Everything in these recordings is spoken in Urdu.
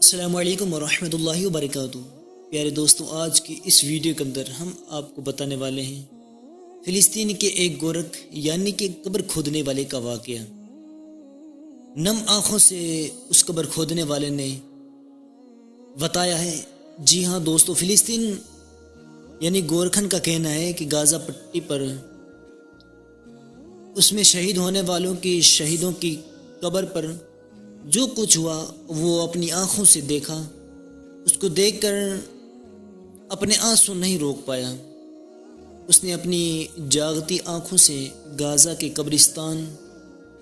السلام علیکم ورحمۃ اللہ وبرکاتہ۔ پیارے دوستوں، آج کی اس ویڈیو کے اندر ہم آپ کو بتانے والے ہیں فلسطین کے ایک گورکھ یعنی کہ قبر کھودنے والے کا واقعہ۔ نم آنکھوں سے اس قبر کھودنے والے نے بتایا ہے۔ جی ہاں دوستو، فلسطین یعنی گورکھن کا کہنا ہے کہ غازہ پٹی پر اس میں شہید ہونے والوں کی شہیدوں کی قبر پر جو کچھ ہوا وہ اپنی آنکھوں سے دیکھا۔ اس کو دیکھ کر اپنے آنسو نہیں روک پایا۔ اس نے اپنی جاگتی آنکھوں سے غازہ کے قبرستان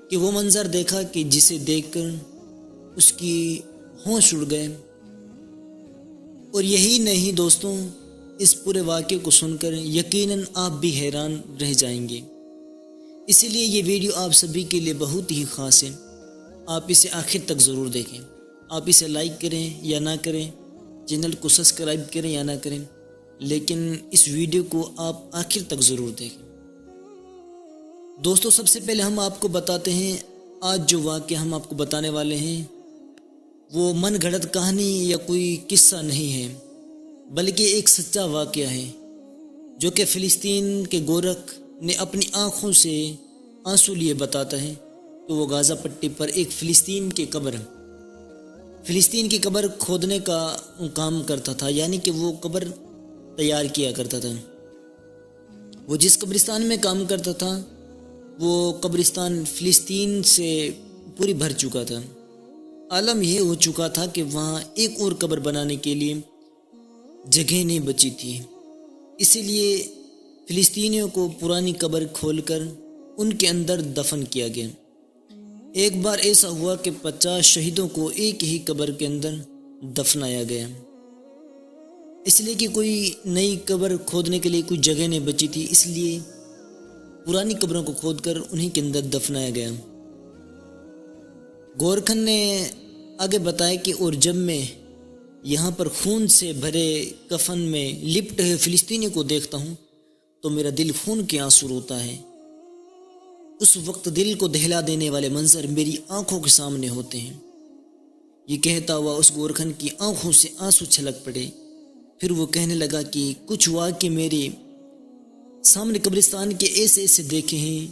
کے وہ منظر دیکھا کہ جسے دیکھ کر اس کی ہوش اڑ گئے۔ اور یہی نہیں دوستوں، اس پورے واقعے کو سن کر یقیناً آپ بھی حیران رہ جائیں گے۔ اسی لیے یہ ویڈیو آپ سبھی کے لیے بہت ہی خاص ہے۔ آپ اسے آخر تک ضرور دیکھیں۔ آپ اسے لائک کریں یا نہ کریں، چینل کو سبسکرائب کریں یا نہ کریں، لیکن اس ویڈیو کو آپ آخر تک ضرور دیکھیں۔ دوستو، سب سے پہلے ہم آپ کو بتاتے ہیں، آج جو واقعہ ہم آپ کو بتانے والے ہیں وہ من گھڑت کہانی یا کوئی قصہ نہیں ہے، بلکہ ایک سچا واقعہ ہے جو کہ فلسطین کے گورکھ نے اپنی آنکھوں سے آنسو لیے بتاتا ہے کہ وہ غازہ پٹی پر ایک فلسطین کی قبر کھودنے کا کام کرتا تھا، یعنی کہ وہ قبر تیار کیا کرتا تھا۔ وہ جس قبرستان میں کام کرتا تھا وہ قبرستان فلسطین سے پوری بھر چکا تھا۔ عالم یہ ہو چکا تھا کہ وہاں ایک اور قبر بنانے کے لیے جگہ نہیں بچی تھی۔ اسی لیے فلسطینیوں کو پرانی قبر کھول کر ان کے اندر دفن کیا گیا۔ ایک بار ایسا ہوا کہ 50 شہیدوں کو ایک ہی قبر کے اندر دفنایا گیا، اس لیے کہ کوئی نئی قبر کھودنے کے لیے کوئی جگہ نہیں بچی تھی، اس لیے پرانی قبروں کو کھود کر انہی کے اندر دفنایا گیا۔ گورکھن نے آگے بتایا کہ اور جب میں یہاں پر خون سے بھرے کفن میں لپٹے ہوئے فلسطینی کو دیکھتا ہوں تو میرا دل خون کے آنسو روتا ہے۔ اس وقت دل کو دہلا دینے والے منظر میری آنکھوں کے سامنے ہوتے ہیں۔ یہ کہتا ہوا اس گورکھن کی آنکھوں سے آنسو چھلک پڑے۔ پھر وہ کہنے لگا کہ کچھ واقعے میرے سامنے قبرستان کے ایسے دیکھے ہیں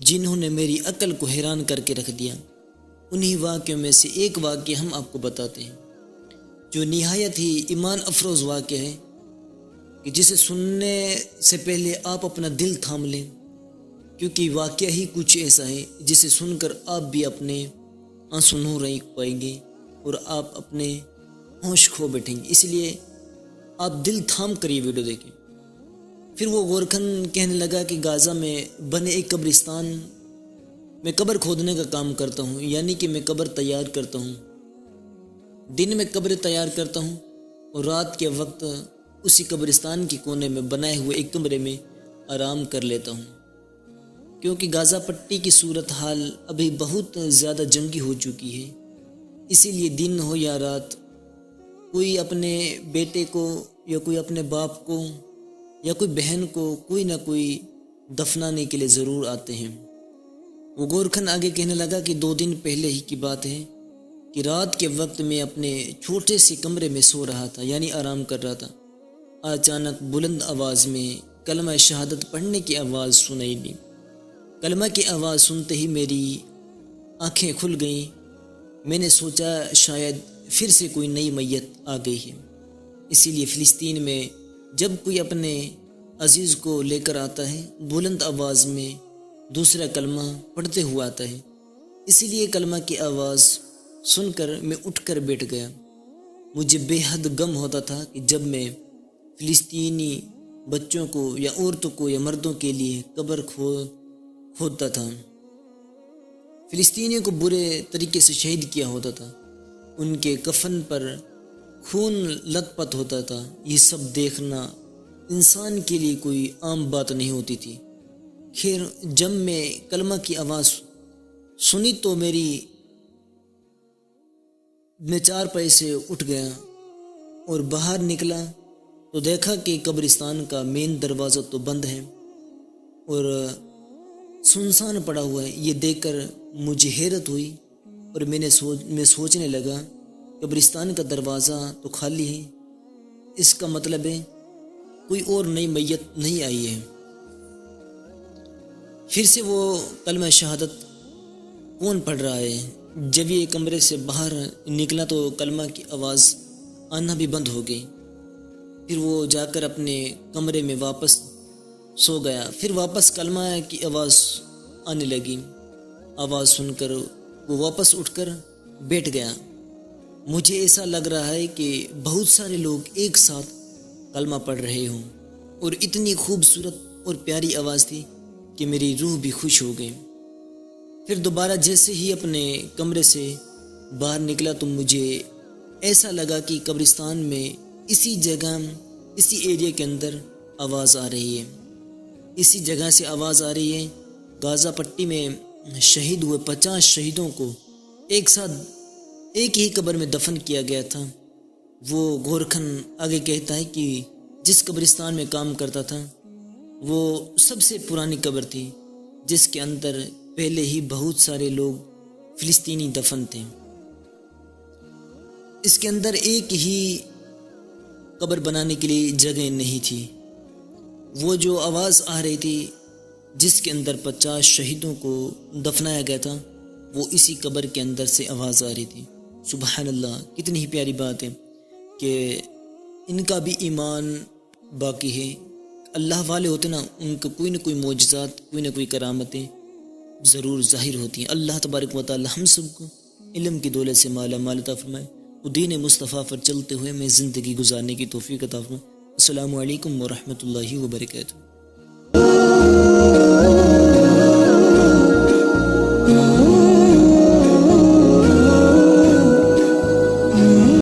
جنہوں نے میری عقل کو حیران کر کے رکھ دیا۔ انہی واقعوں میں سے ایک واقعہ ہم آپ کو بتاتے ہیں جو نہایت ہی ایمان افروز واقعہ ہے کہ جسے سننے سے پہلے آپ اپنا دل تھام لیں، کیونکہ واقعہ ہی کچھ ایسا ہے جسے سن کر آپ بھی اپنے آنسو نہیں روک پائیں گے اور آپ اپنے ہوش کھو بیٹھیں گے۔ اس لیے آپ دل تھام کر یہ ویڈیو دیکھیں۔ پھر وہ گورکھن کہنے لگا کہ غازہ میں بنے ایک قبرستان میں قبر کھودنے کا کام کرتا ہوں، یعنی کہ میں قبر تیار کرتا ہوں۔ دن میں قبر تیار کرتا ہوں اور رات کے وقت اسی قبرستان کے کونے میں بنائے ہوئے ایک کمرے میں آرام کر لیتا ہوں، کیونکہ غازہ پٹی کی صورتحال ابھی بہت زیادہ جنگی ہو چکی ہے۔ اسی لیے دن ہو یا رات کوئی اپنے بیٹے کو یا کوئی اپنے باپ کو یا کوئی بہن کو کوئی نہ کوئی دفنانے کے لیے ضرور آتے ہیں۔ وہ گورکھن آگے کہنے لگا کہ 2 دن پہلے ہی کی بات ہے کہ رات کے وقت میں اپنے چھوٹے سے کمرے میں سو رہا تھا، یعنی آرام کر رہا تھا۔ اچانک بلند آواز میں کلمہ شہادت پڑھنے کی آواز سنائی دی۔ کلمہ کی آواز سنتے ہی میری آنکھیں کھل گئیں۔ میں نے سوچا شاید پھر سے کوئی نئی میت آ گئی ہے۔ اسی لیے فلسطین میں جب کوئی اپنے عزیز کو لے کر آتا ہے بلند آواز میں دوسرا کلمہ پڑھتے ہوئے آتا ہے۔ اسی لیے کلمہ کی آواز سن کر میں اٹھ کر بیٹھ گیا۔ مجھے بے حد غم ہوتا تھا کہ جب میں فلسطینی بچوں کو یا عورتوں کو یا مردوں کے لیے قبر کھودتا تھا، فلسطینیوں کو برے طریقے سے شہید کیا ہوتا تھا، ان کے کفن پر خون لت پت ہوتا تھا۔ یہ سب دیکھنا انسان کے لیے کوئی عام بات نہیں ہوتی تھی۔ خیر، جب میں کلمہ کی آواز سنی تو میں 4 پائے سے اٹھ گیا اور باہر نکلا تو دیکھا کہ قبرستان کا مین دروازہ تو بند ہے اور سنسان پڑا ہوا ہے۔ یہ دیکھ کر مجھے حیرت ہوئی اور میں سوچنے لگا قبرستان کا دروازہ تو خالی ہے، اس کا مطلب ہے کوئی اور نئی میت نہیں آئی ہے۔ پھر سے وہ کلمہ شہادت کون پڑھ رہا ہے؟ جب یہ کمرے سے باہر نکلا تو کلمہ کی آواز آنا بھی بند ہو گئی۔ پھر وہ جا کر اپنے کمرے میں واپس سو گیا۔ پھر واپس کلمہ کی آواز آنے لگی۔ آواز سن کر وہ واپس اٹھ کر بیٹھ گیا۔ مجھے ایسا لگ رہا ہے کہ بہت سارے لوگ ایک ساتھ کلمہ پڑھ رہے ہوں، اور اتنی خوبصورت اور پیاری آواز تھی کہ میری روح بھی خوش ہو گئی۔ پھر دوبارہ جیسے ہی اپنے کمرے سے باہر نکلا تو مجھے ایسا لگا کہ قبرستان میں اسی جگہ، اسی ایریا کے اندر آواز آ رہی ہے، اسی جگہ سے آواز آ رہی ہے۔ غازہ پٹی میں شہید ہوئے 50 شہیدوں کو ایک ساتھ ایک ہی قبر میں دفن کیا گیا تھا۔ وہ گورکھن آگے کہتا ہے کہ جس قبرستان میں کام کرتا تھا وہ سب سے پرانی قبر تھی، جس کے اندر پہلے ہی بہت سارے لوگ فلسطینی دفن تھے۔ اس کے اندر ایک ہی قبر بنانے کے لیے جگہ نہیں تھی۔ وہ جو آواز آ رہی تھی جس کے اندر 50 شہیدوں کو دفنایا گیا تھا، وہ اسی قبر کے اندر سے آواز آ رہی تھی۔ سبحان اللہ، کتنی ہی پیاری بات ہے کہ ان کا بھی ایمان باقی ہے۔ اللہ والے ہوتے نا، ان کو کوئی نہ کوئی معجزات، کوئی نہ کوئی کرامتیں ضرور ظاہر ہوتی ہیں۔ اللہ تبارک و تعالی ہم سب کو علم کی دولت سے مالا مال عطا فرمائے، وہ دین مصطفیٰ پر چلتے ہوئے میں زندگی گزارنے کی توفیق عطا فرمائے۔ السلام علیکم ورحمۃ اللہ وبرکاتہ۔